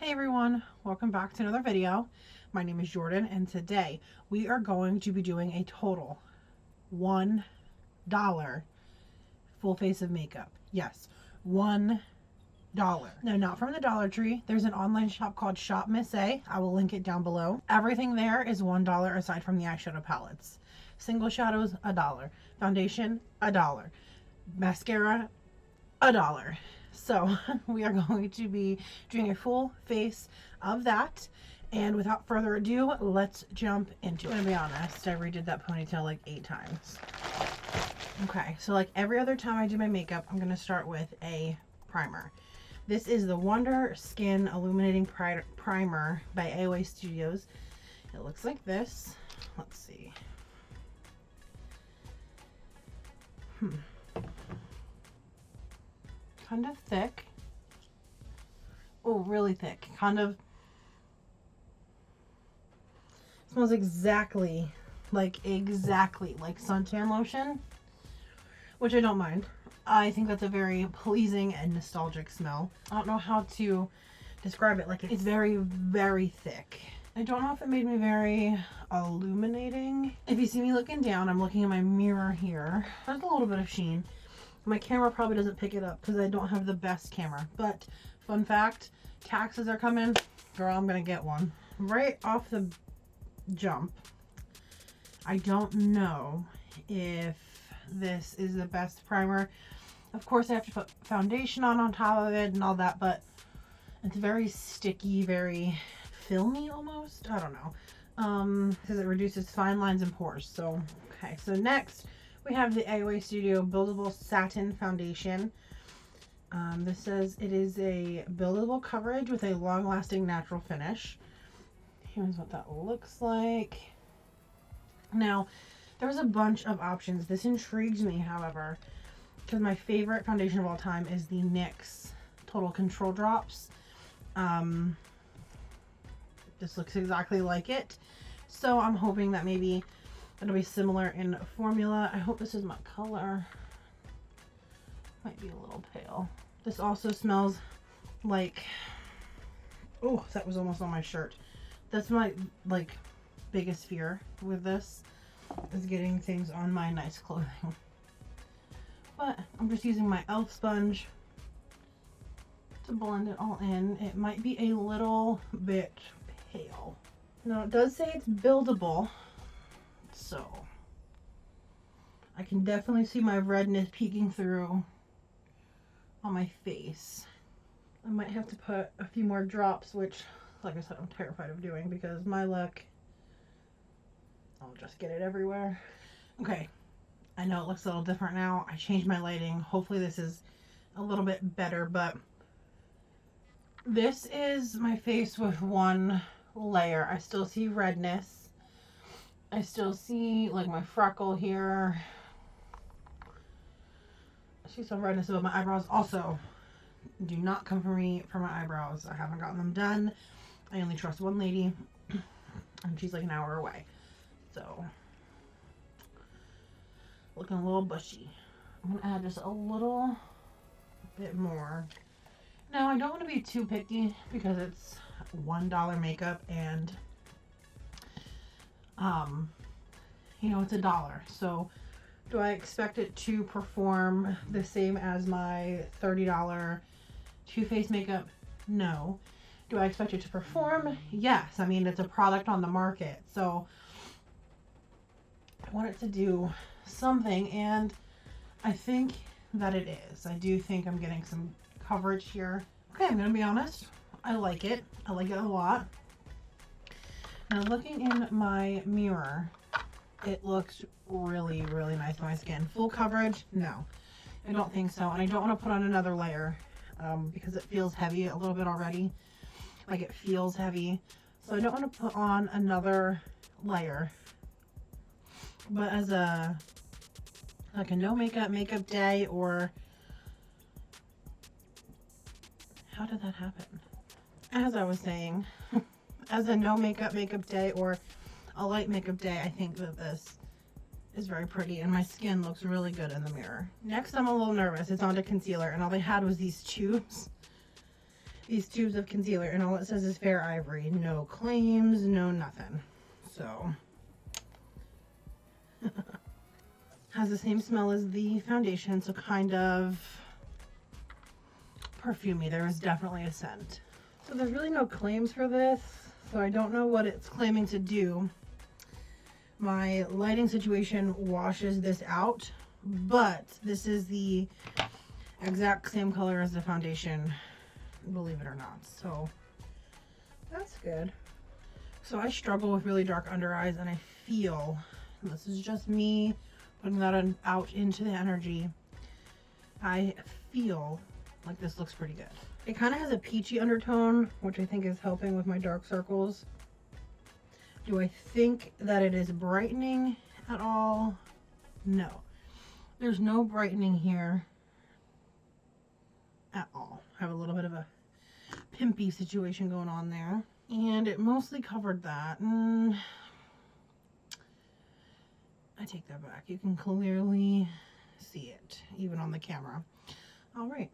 Hey everyone, welcome back to another video. My name is Jordan and today we are going to be doing a total $1 full face of makeup. Yes, $1. No, not from the Dollar Tree. There's an online shop called shopmissa. I will link it down below. Everything there is $1 aside from the eyeshadow palettes. Single shadows, $1. Foundation, $1. Mascara, $1. So we are going to be doing a full face of that. And without further ado, let's jump into it. I'm gonna be honest, I redid that ponytail like 8 times. Okay, so like every other time I do my makeup, I'm gonna start with a primer. This is the Wonder Skin Illuminating Primer by Alliyah Studios. It looks like this. Let's see. Kind of thick. Oh, really thick. Kind of smells exactly like suntan lotion, which I don't mind. I think that's a very pleasing and nostalgic smell. I don't know how to describe it. Like, it's very, very thick. I don't know if it made me very illuminating. If you see me looking down, I'm looking at my mirror here. There's a little bit of sheen. My camera probably doesn't pick it up because I don't have the best camera. But fun fact, taxes are coming. Girl, I'm gonna get one. Right off the jump, I don't know if this is the best primer. Of course I have to put foundation on top of it and all that, but it's very sticky, very filmy almost. I don't know. Because it reduces fine lines and pores. So okay, so next we have the Alliyah Studio Buildable Satin Foundation. This says it is a buildable coverage with a long-lasting natural finish. Here's what that looks like. Now, there's a bunch of options. This intrigues me, however, because my favorite foundation of all time is the NYX Total Control Drops. This looks exactly like it. So I'm hoping that maybe it'll be similar in formula. I hope this is my color. Might be a little pale. This also smells like, oh, that was almost on my shirt. That's my biggest fear with this, is getting things on my nice clothing. But I'm just using my e.l.f. sponge to blend it all in. It might be a little bit pale. Now it does say it's buildable, so I can definitely see my redness peeking through on my face. I might have to put a few more drops, which, like I said, I'm terrified of doing because my luck, I'll just get it everywhere. Okay, I know it looks a little different now. I changed my lighting. Hopefully this is a little bit better, but this is my face with one layer. I still see redness. I still see like my freckle here. I see some redness above my eyebrows. Also, do not come for me for my eyebrows. I haven't gotten them done. I only trust one lady and she's like an hour away. So, looking a little bushy. I'm gonna add just a little bit more. Now, I don't want to be too picky because it's $1 makeup and you know, it's $1. So do I expect it to perform the same as my $30 Too Faced makeup? No. Do I expect it to perform? Yes. I mean, it's a product on the market, so I want it to do something, and I think that it is. I do think I'm getting some coverage here. Okay, I'm gonna be honest. I like it. I like it a lot. Now, looking in my mirror, it looks really, really nice on my skin. Full coverage? No, I don't think so. And I don't want to put on another layer because it feels heavy a little bit already. Like, it feels heavy. So I don't want to put on another layer. But as a no makeup day, or how did that happen? As I was saying, as a no makeup day or a light makeup day, I think that this is very pretty and my skin looks really good in the mirror. Next, I'm a little nervous. It's on to concealer and all they had was these tubes. these tubes of concealer, and all it says is Fair Ivory. No claims, no nothing. So has the same smell as the foundation, so kind of perfumey. There is definitely a scent. So there's really no claims for this, so I don't know what it's claiming to do. My lighting situation washes this out, but this is the exact same color as the foundation, believe it or not. So that's good. So I struggle with really dark under eyes, and I feel, and this is just me putting that out into the energy, I feel like this looks pretty good. It kind of has a peachy undertone, which I think is helping with my dark circles. Do I think that it is brightening at all? No. There's no brightening here at all. I have a little bit of a pimpy situation going on there. And it mostly covered that. I take that back. You can clearly see it, even on the camera. All right.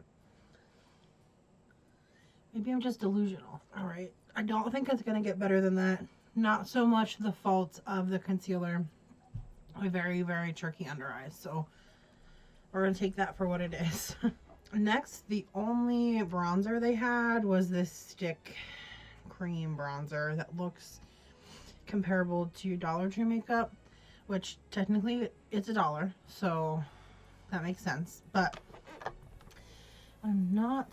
Maybe I'm just delusional. All right. I don't think it's going to get better than that. Not so much the fault of the concealer. A very, very tricky under eyes. So we're going to take that for what it is. Next, the only bronzer they had was this stick cream bronzer that looks comparable to Dollar Tree makeup, which technically it's $1, so that makes sense. But I'm not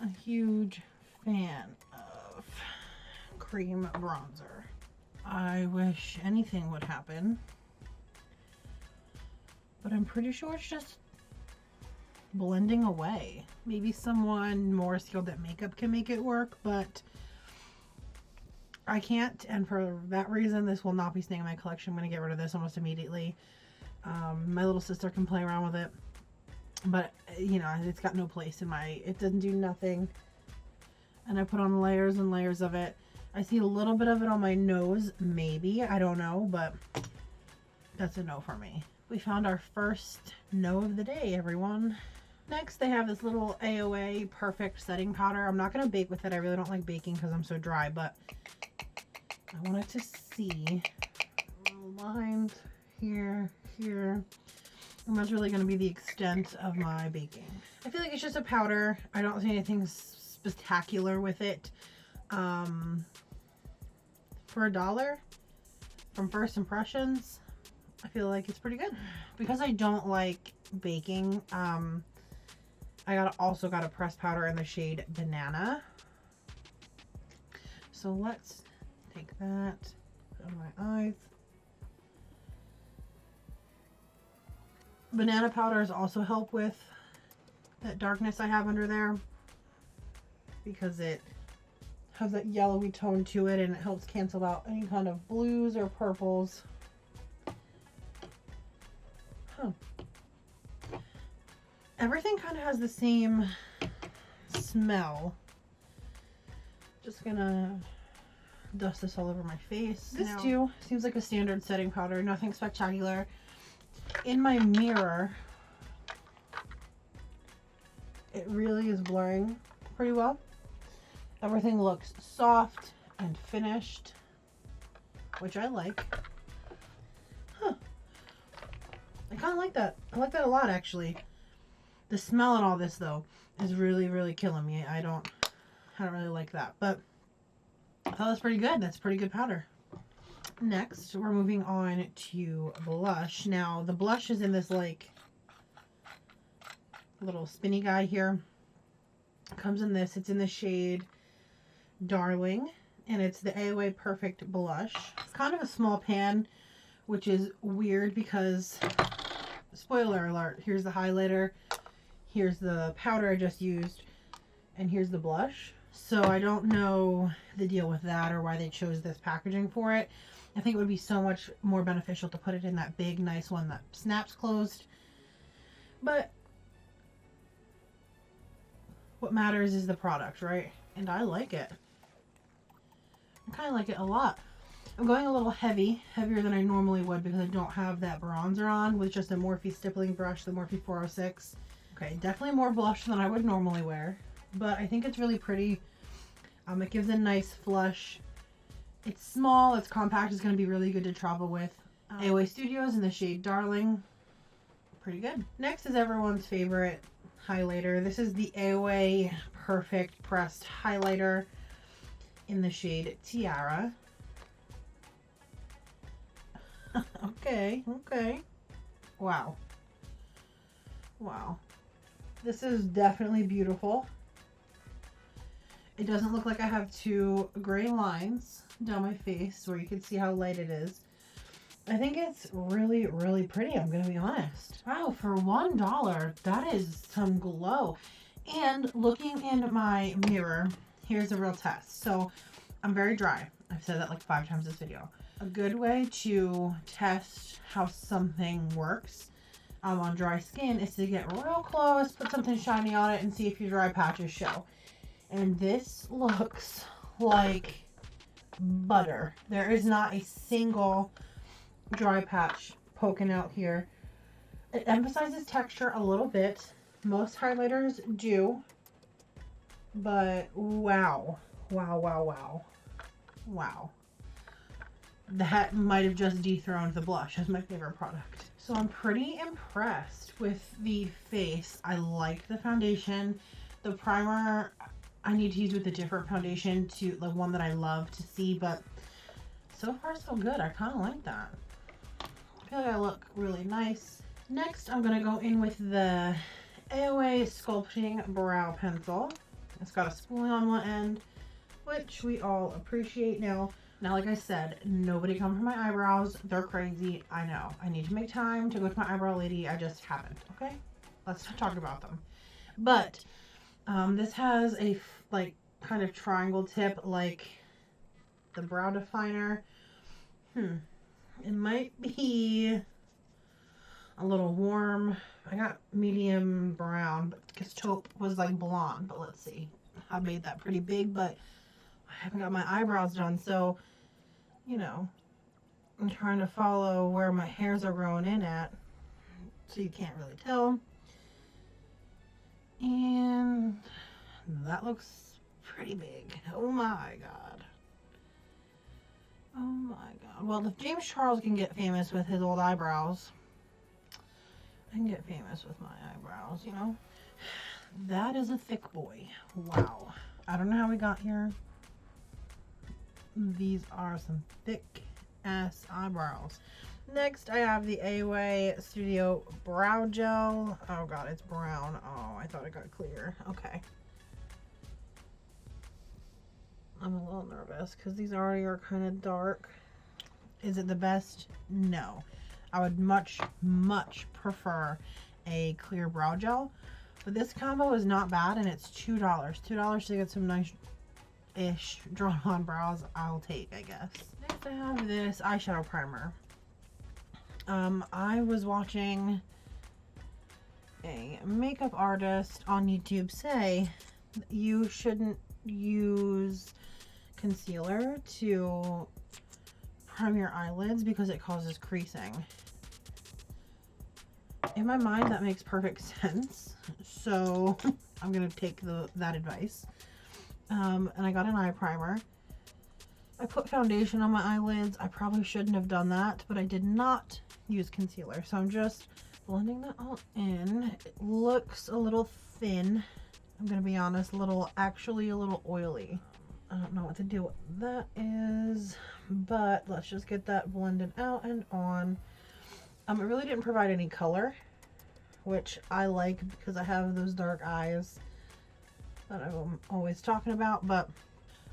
a huge fan of cream bronzer. I wish anything would happen, but I'm pretty sure it's just blending away. Maybe someone more skilled at makeup can make it work, but I can't, and for that reason this will not be staying in my collection. I'm going to get rid of this almost immediately. My little sister can play around with it, but you know, it's got no place in my, it doesn't do nothing. And I put on layers and layers of it. I see a little bit of it on my nose, maybe, I don't know, but that's a no for me. We found our first no of the day, everyone. Next, they have this little AOA Perfect Setting Powder. I'm not going to bake with it. I really don't like baking because I'm so dry, but I wanted to see lines here, here. And that's really going to be the extent of my baking. I feel like it's just a powder. I don't see anything spectacular with it. For $1, from first impressions, I feel like it's pretty good. Because I don't like baking, I also got a pressed powder in the shade Banana. So let's take that, put it on my eyes. Banana powders also help with that darkness I have under there, because it has that yellowy tone to it, and it helps cancel out any kind of blues or purples. Huh. Everything kind of has the same smell. Just gonna dust this all over my face. This too seems like a standard setting powder, nothing spectacular. In my mirror, it really is blurring pretty well. Everything looks soft and finished, which I like. Huh. I kind of like that. I like that a lot, actually. The smell and all this, though, is really, really killing me. I don't really like that, but I thought that's pretty good. That's pretty good powder. Next, we're moving on to blush. Now, the blush is in this, like, little spinny guy here. It comes in this. It's in the shade Darling, and it's the AOA Perfect Blush. It's kind of a small pan, which is weird because, spoiler alert, here's the highlighter, here's the powder I just used, and here's the blush. So I don't know the deal with that or why they chose this packaging for it. I think it would be so much more beneficial to put it in that big, nice one that snaps closed. But what matters is the product, right? And I like it. I kind of like it a lot. I'm going a little heavier than I normally would because I don't have that bronzer on with just a Morphe stippling brush, the Morphe 406. Okay, definitely more blush than I would normally wear. but I think it's really pretty. It gives a nice flush. It's small, it's compact, it's going to be really good to travel with. AOA Studios in the shade Darling. Pretty good. Next is everyone's favorite highlighter. This is the AOA Perfect Pressed Highlighter in the shade Tiara. Okay. Wow. This is definitely beautiful. It doesn't look like I have two gray lines down my face where you can see how light it is. I think it's really, really pretty, I'm gonna be honest. Wow, for $1, that is some glow. And looking in my mirror, here's a real test. So I'm very dry. I've said that like 5 times this video. A good way to test how something works on dry skin is to get real close, put something shiny on it, and see if your dry patches show. And this looks like butter. There is not a single dry patch poking out here. It emphasizes texture a little bit. Most highlighters do, but wow. That might have just dethroned the blush as my favorite product. So I'm pretty impressed with the face. I like the foundation. The primer I need to use with a different foundation, to the one that I love to see, but so far so good. I kind of like that. I feel like I look really nice. Next, I'm going to go in with the AOA Sculpting Brow Pencil. It's got a spoolie on one end, which we all appreciate now. Now, like I said, nobody come for my eyebrows. They're crazy. I know. I need to make time to go to my eyebrow lady. I just haven't. Okay? Let's not talk about them. But this has a like kind of triangle tip like the brow definer. It might be a little warm. I got medium brown, but because taupe was like blonde. But let's see. I made that pretty big, but I haven't got my eyebrows done, so you know, I'm trying to follow where my hairs are growing in at, so you can't really tell. And that looks pretty big. Oh my god. Well, if James Charles can get famous with his old eyebrows, I can get famous with my eyebrows, you know? That is a thick boy. Wow. I don't know how we got here. These are some thick ass eyebrows. Next, I have the AOA Studio Brow Gel. Oh god, it's brown. Oh, I thought it got clear. Okay. I'm a little nervous because these already are kind of dark. Is it the best? No. I would much prefer a clear brow gel. But this combo is not bad, and it's $2. $2 to get some nice-ish drawn-on brows I'll take, I guess. Next, I have this eyeshadow primer. I was watching a makeup artist on YouTube say you shouldn't use concealer to prime your eyelids because it causes creasing. In my mind, that makes perfect sense, so I'm gonna take that advice. And I got an eye primer. I put foundation on my eyelids. I probably shouldn't have done that, but I did not use concealer, so I'm just blending that all in. It looks a little thin, I'm gonna be honest, actually a little oily. I don't know what to do with that is, but let's just get that blended out and on. It really didn't provide any color, which I like because I have those dark eyes that I'm always talking about, but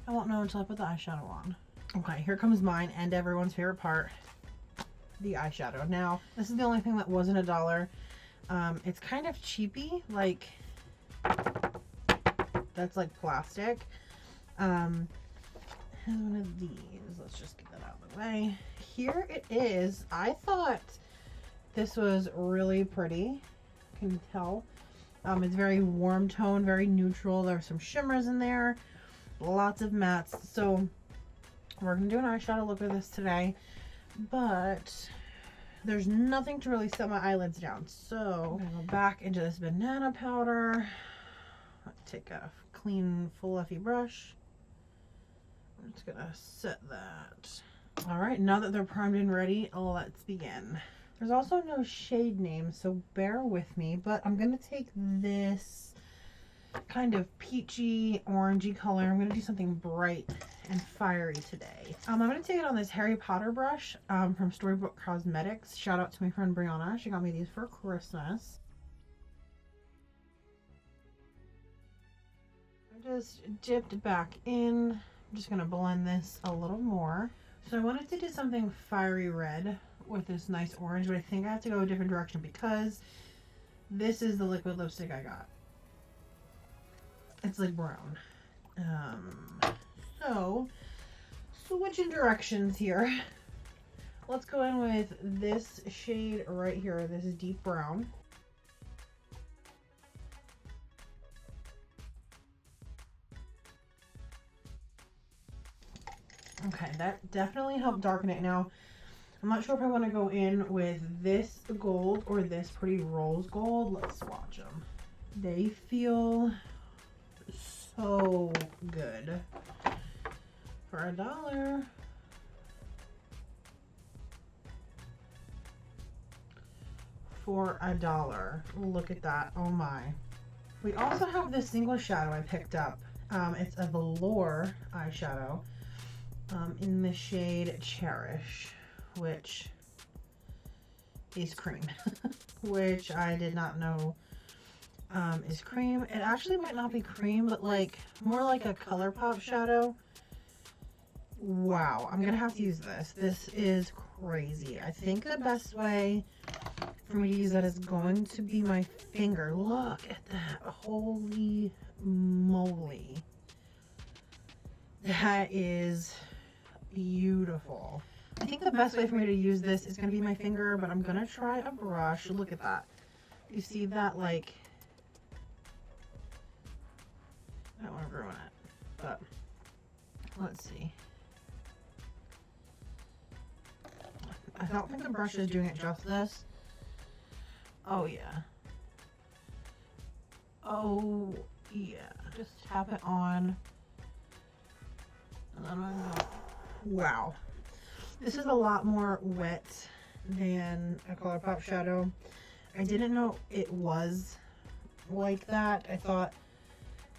I won't know until I put the eyeshadow on. Okay, here comes mine and everyone's favorite part, the eyeshadow. Now, this is the only thing that wasn't $1. It's kind of cheapy, like, that's like plastic. Here's one of these. Let's just get that out of the way. Here it is. I thought this was really pretty. Can you tell? It's very warm tone, very neutral. There's some shimmers in there, lots of mattes. So we're gonna do an eyeshadow look with this today, but there's nothing to really set my eyelids down. So I'm gonna go back into this banana powder. Take a clean, fluffy brush. I'm just gonna set that. All right, now that they're primed and ready, let's begin. There's also no shade name, so bear with me, but I'm gonna take this kind of peachy, orangey color. I'm gonna do something bright and fiery today. I'm gonna take it on this Harry Potter brush from Storybook Cosmetics. Shout out to my friend Brianna. She got me these for Christmas. I just dipped back in. I'm just gonna blend this a little more. So I wanted to do something fiery red with this nice orange, but I think I have to go a different direction because this is the liquid lipstick I got. It's like brown. So switching directions here. Let's go in with this shade right here. This is deep brown. Okay, that definitely helped darken it. Now, I'm not sure if I want to go in with this gold or this pretty rose gold. Let's swatch them. They feel so good for $1. For $1. Look at that. Oh my. We also have this single shadow I picked up. It's a velour eyeshadow in the shade Cherish, which is cream, which I did not know is cream. It actually might not be cream, but like more like a ColourPop shadow. Wow, I'm gonna have to use this. This is crazy. I think the best way for me to use that is going to be my finger. Look at that. Holy moly. That is beautiful. I think the best way for me to use this is going to be my finger, but I'm going to try a brush. Look at that. You see that? Like, I don't want to ruin it, but let's see. I don't think the brush is doing it justice. Oh yeah. Oh yeah. Just tap it on. And then I'm gonna go. Wow. This is a lot more wet than a ColourPop shadow. I didn't know it was like that. I thought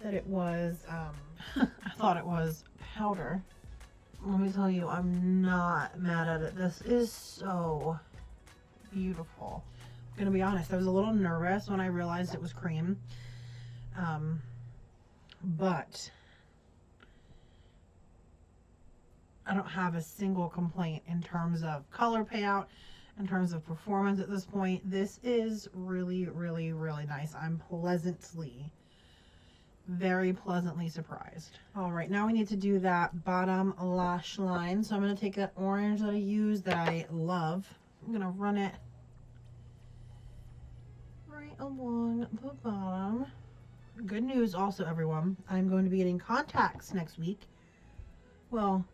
that it was I thought it was powder. Let me tell you, I'm not mad at it. This is so beautiful. I'm gonna be honest, I was a little nervous when I realized it was cream. But I don't have a single complaint in terms of color payout, in terms of performance at this point. This is really, really, really nice. I'm very pleasantly surprised. All right, now we need to do that bottom lash line. So I'm going to take that orange that I use that I love. I'm going to run it right along the bottom. Good news also, everyone. I'm going to be getting contacts next week. Well,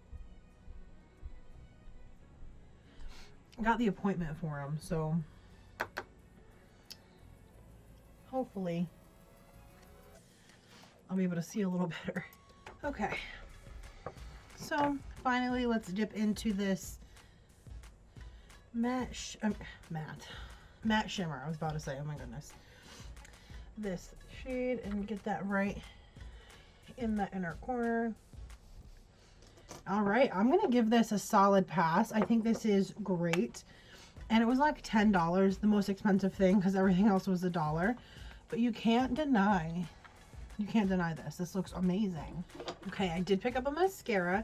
I got the appointment for them, so hopefully I'll be able to see a little better. Okay, so finally let's dip into this matte shimmer. I was about to say, oh my goodness, this shade, and get that right in the inner corner. All right, I'm gonna give this a solid pass. I think this is great, and it was like $10, the most expensive thing, because everything else was $1. But you can't deny this. This looks amazing. Okay, I did pick up a mascara.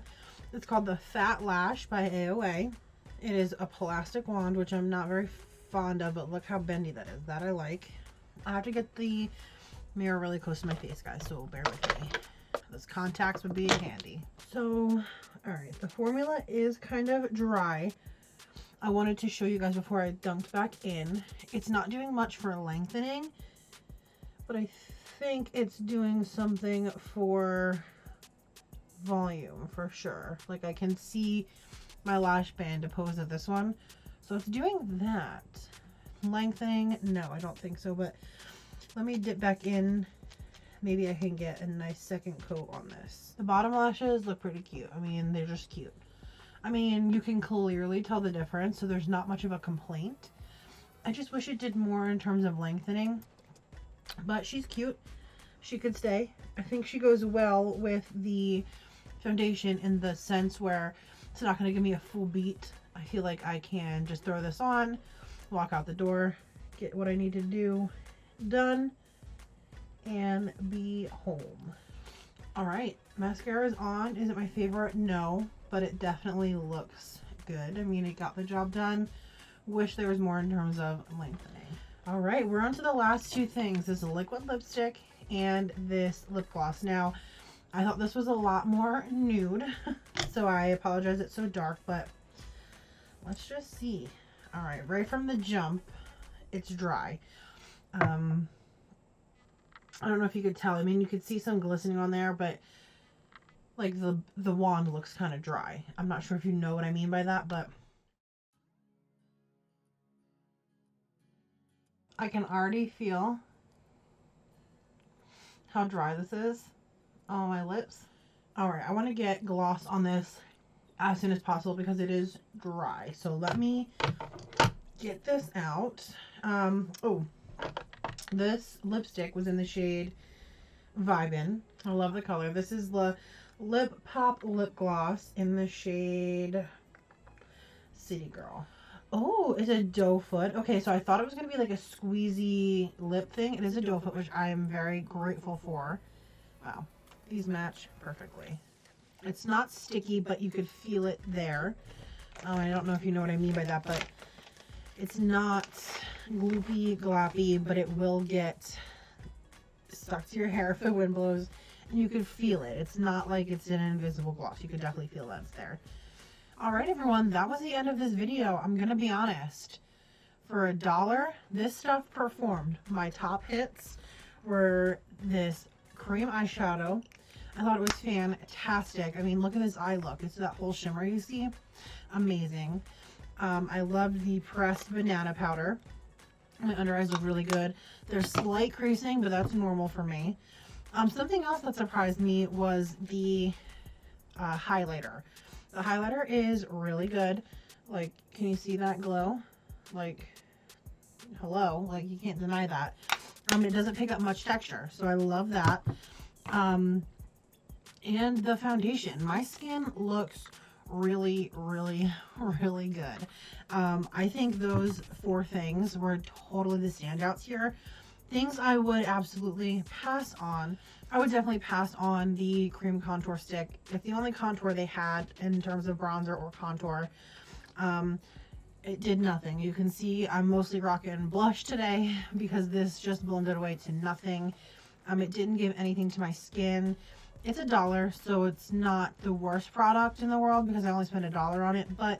It's called the Fat Lash by AOA. It is a plastic wand, which I'm not very fond of, but look how bendy that is. That I like. I have to get the mirror really close to my face, guys, so bear with me. Those contacts would be handy. So, all right, the formula is kind of dry. I wanted to show you guys before I dunked back in. It's not doing much for lengthening, but I think it's doing something for volume for sure. Like, I can see my lash band opposed to this one, so it's doing that. Lengthening, no, I don't think so, but let me dip back in maybe I can get a nice second coat on this. The bottom lashes look pretty cute. I mean, they're just cute. I mean, you can clearly tell the difference, so there's not much of a complaint. I just wish it did more in terms of lengthening, but she's cute. She could stay. I think she goes well with the foundation in the sense where it's not going to give me a full beat. I feel like I can just throw this on, walk out the door, get what I need to do done, and be home. All right, mascara is on. Is it my favorite? No, but it definitely looks good. I mean, it got the job done. Wish there was more in terms of lengthening. All right, we're on to the last two things. This liquid lipstick and this lip gloss. Now, I thought this was a lot more nude, so I apologize it's so dark, but let's just see. All right, right from the jump, it's dry. I don't know if you could tell. I mean, you could see some glistening on there, but like the wand looks kind of dry. I'm not sure if you know what I mean by that, but I can already feel how dry this is on my lips. All right, I want to get gloss on this as soon as possible because it is dry. So let me get this out. Oh, this lipstick was in the shade Vibin'. I love the color. This is the Lip Pop Lip Gloss in the shade City Girl. Oh, it's a doe foot. Okay, so I thought it was going to be like a squeezy lip thing. It is a doe foot, which I am very grateful for. Wow, these match perfectly. It's not sticky, but you could feel it there. I don't know if you know what I mean by that, but it's not gloopy, gloppy, but it will get stuck to your hair if the wind blows, and you could feel it. It's not like it's an invisible gloss. You could definitely feel that it's there. All right, everyone, that was the end of this video. I'm gonna be honest. For $1, this stuff performed. My top hits were this cream eyeshadow. I thought it was fantastic. I mean, look at this eye look. It's that whole shimmer you see. Amazing. I love the pressed banana powder. My under eyes look really good. There's slight creasing, but that's normal for me. Something else that surprised me was the highlighter. The highlighter is really good. Like, can you see that glow? Like, hello, like you can't deny that. It doesn't pick up much texture, so I love that. And the foundation, my skin looks really, really, really good. I think those 4 things were totally the standouts here. Things I would absolutely pass on. I would definitely pass on the cream contour stick. It's the only contour they had in terms of bronzer or contour. It did nothing. You can see I'm mostly rocking blush today because this just blended away to nothing. It didn't give anything to my skin. It's $1, so it's not the worst product in the world because I only spent $1 on it, but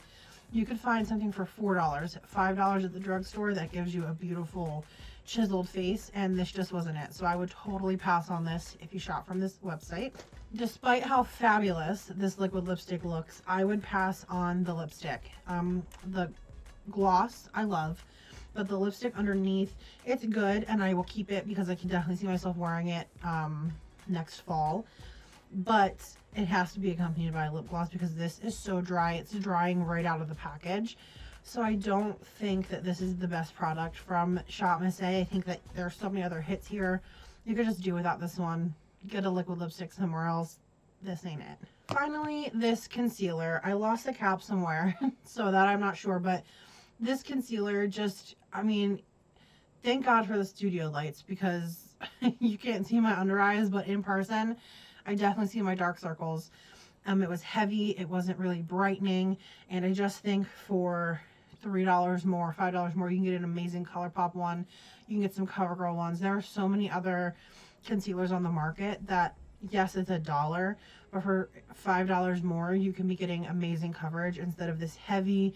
you could find something for $4, $5 at the drugstore that gives you a beautiful chiseled face, and this just wasn't it. So I would totally pass on this if you shop from this website. Despite how fabulous this liquid lipstick looks, I would pass on the lipstick. The gloss I love, but the lipstick underneath, it's good, and I will keep it because I can definitely see myself wearing it next fall. But it has to be accompanied by a lip gloss because this is so dry. It's drying right out of the package. So I don't think that this is the best product from shopmissa. I think that there are so many other hits here. You could just do without this one. Get a liquid lipstick somewhere else. This ain't it. Finally, this concealer. I lost the cap somewhere, so that I'm not sure, but this concealer just, I mean, thank God for the studio lights because you can't see my under eyes, but in person, I definitely see my dark circles. It was heavy. It wasn't really brightening, and I just think for $3 more, $5 more, you can get an amazing ColourPop one. You can get some CoverGirl ones. There are so many other concealers on the market that, yes, it's $1, but for $5 more, you can be getting amazing coverage instead of this heavy,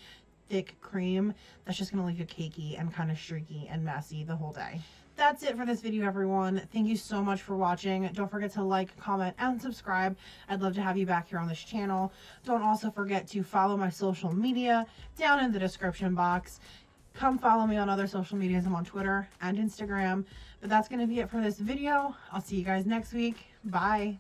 thick cream that's just going to leave you cakey and kind of streaky and messy the whole day. That's it for this video, everyone. Thank you so much for watching. Don't forget to like, comment, and subscribe. I'd love to have you back here on this channel. Don't also forget to follow my social media down in the description box. Come follow me on other social medias. I'm on Twitter and Instagram. But that's going to be it for this video. I'll see you guys next week. Bye.